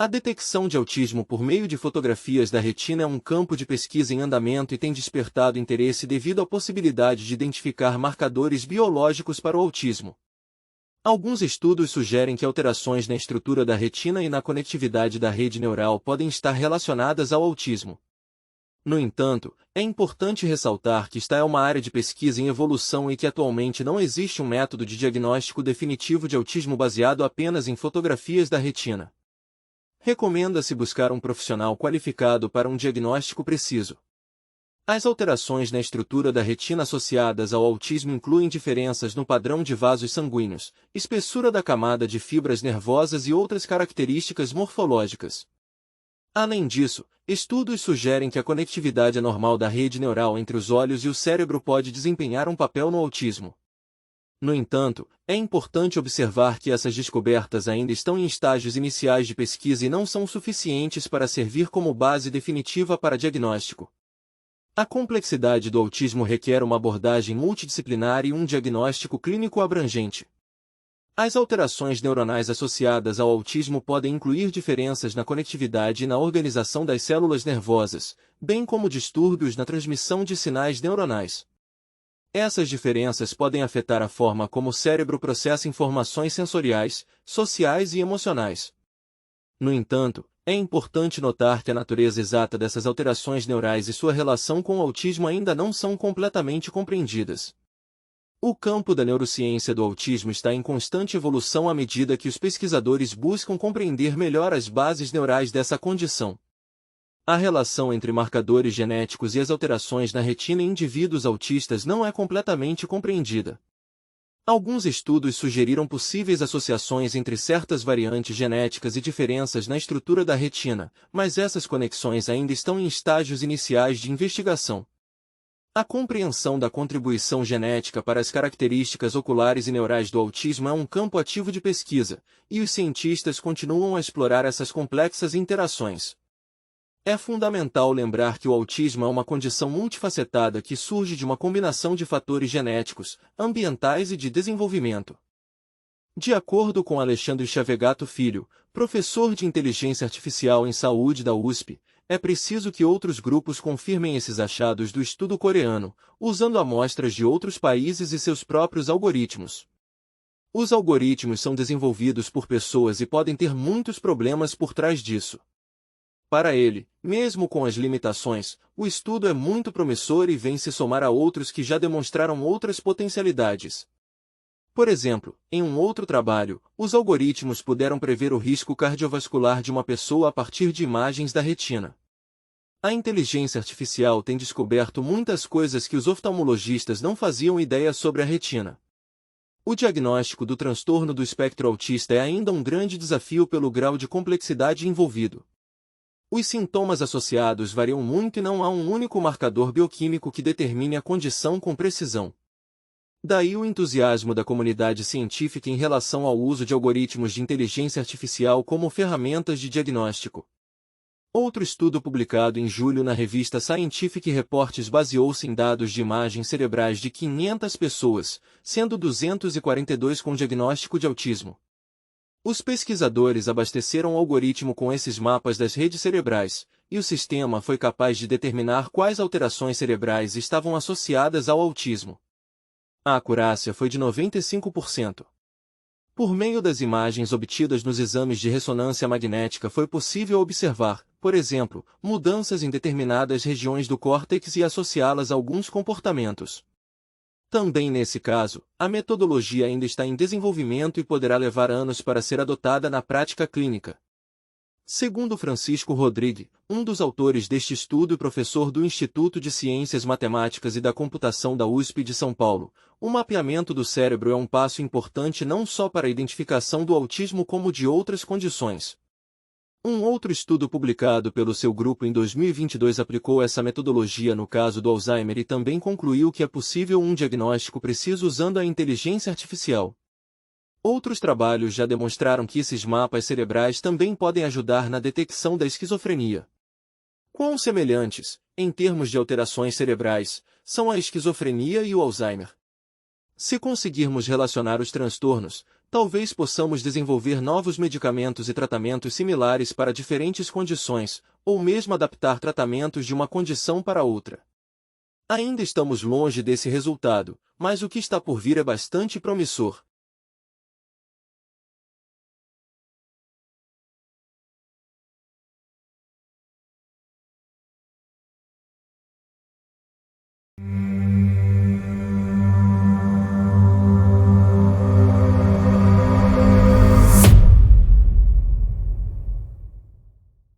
A detecção de autismo por meio de fotografias da retina é um campo de pesquisa em andamento e tem despertado interesse devido à possibilidade de identificar marcadores biológicos para o autismo. Alguns estudos sugerem que alterações na estrutura da retina e na conectividade da rede neural podem estar relacionadas ao autismo. No entanto, é importante ressaltar que esta é uma área de pesquisa em evolução e que atualmente não existe um método de diagnóstico definitivo de autismo baseado apenas em fotografias da retina. Recomenda-se buscar um profissional qualificado para um diagnóstico preciso. As alterações na estrutura da retina associadas ao autismo incluem diferenças no padrão de vasos sanguíneos, espessura da camada de fibras nervosas e outras características morfológicas. Além disso, estudos sugerem que a conectividade anormal da rede neural entre os olhos e o cérebro pode desempenhar um papel no autismo. No entanto, é importante observar que essas descobertas ainda estão em estágios iniciais de pesquisa e não são suficientes para servir como base definitiva para diagnóstico. A complexidade do autismo requer uma abordagem multidisciplinar e um diagnóstico clínico abrangente. As alterações neuronais associadas ao autismo podem incluir diferenças na conectividade e na organização das células nervosas, bem como distúrbios na transmissão de sinais neuronais. Essas diferenças podem afetar a forma como o cérebro processa informações sensoriais, sociais e emocionais. No entanto, é importante notar que a natureza exata dessas alterações neurais e sua relação com o autismo ainda não são completamente compreendidas. O campo da neurociência do autismo está em constante evolução à medida que os pesquisadores buscam compreender melhor as bases neurais dessa condição. A relação entre marcadores genéticos e as alterações na retina em indivíduos autistas não é completamente compreendida. Alguns estudos sugeriram possíveis associações entre certas variantes genéticas e diferenças na estrutura da retina, mas essas conexões ainda estão em estágios iniciais de investigação. A compreensão da contribuição genética para as características oculares e neurais do autismo é um campo ativo de pesquisa, e os cientistas continuam a explorar essas complexas interações. É fundamental lembrar que o autismo é uma condição multifacetada que surge de uma combinação de fatores genéticos, ambientais e de desenvolvimento. De acordo com Alexandre Chavegato Filho, professor de Inteligência Artificial em Saúde da USP, é preciso que outros grupos confirmem esses achados do estudo coreano, usando amostras de outros países e seus próprios algoritmos. Os algoritmos são desenvolvidos por pessoas e podem ter muitos problemas por trás disso. Para ele, mesmo com as limitações, o estudo é muito promissor e vem se somar a outros que já demonstraram outras potencialidades. Por exemplo, em um outro trabalho, os algoritmos puderam prever o risco cardiovascular de uma pessoa a partir de imagens da retina. A inteligência artificial tem descoberto muitas coisas que os oftalmologistas não faziam ideia sobre a retina. O diagnóstico do transtorno do espectro autista é ainda um grande desafio pelo grau de complexidade envolvido. Os sintomas associados variam muito e não há um único marcador bioquímico que determine a condição com precisão. Daí o entusiasmo da comunidade científica em relação ao uso de algoritmos de inteligência artificial como ferramentas de diagnóstico. Outro estudo publicado em julho na revista Scientific Reports baseou-se em dados de imagens cerebrais de 500 pessoas, sendo 242 com diagnóstico de autismo. Os pesquisadores abasteceram o algoritmo com esses mapas das redes cerebrais, e o sistema foi capaz de determinar quais alterações cerebrais estavam associadas ao autismo. A acurácia foi de 95%. Por meio das imagens obtidas nos exames de ressonância magnética foi possível observar, por exemplo, mudanças em determinadas regiões do córtex e associá-las a alguns comportamentos. Também nesse caso, a metodologia ainda está em desenvolvimento e poderá levar anos para ser adotada na prática clínica. Segundo Francisco Rodrigues, um dos autores deste estudo e professor do Instituto de Ciências Matemáticas e da Computação da USP de São Paulo, o mapeamento do cérebro é um passo importante não só para a identificação do autismo como de outras condições. Um outro estudo publicado pelo seu grupo em 2022 aplicou essa metodologia no caso do Alzheimer e também concluiu que é possível um diagnóstico preciso usando a inteligência artificial. Outros trabalhos já demonstraram que esses mapas cerebrais também podem ajudar na detecção da esquizofrenia. Quão semelhantes, em termos de alterações cerebrais, são a esquizofrenia e o Alzheimer? Se conseguirmos relacionar os transtornos, talvez possamos desenvolver novos medicamentos e tratamentos similares para diferentes condições, ou mesmo adaptar tratamentos de uma condição para outra. Ainda estamos longe desse resultado, mas o que está por vir é bastante promissor.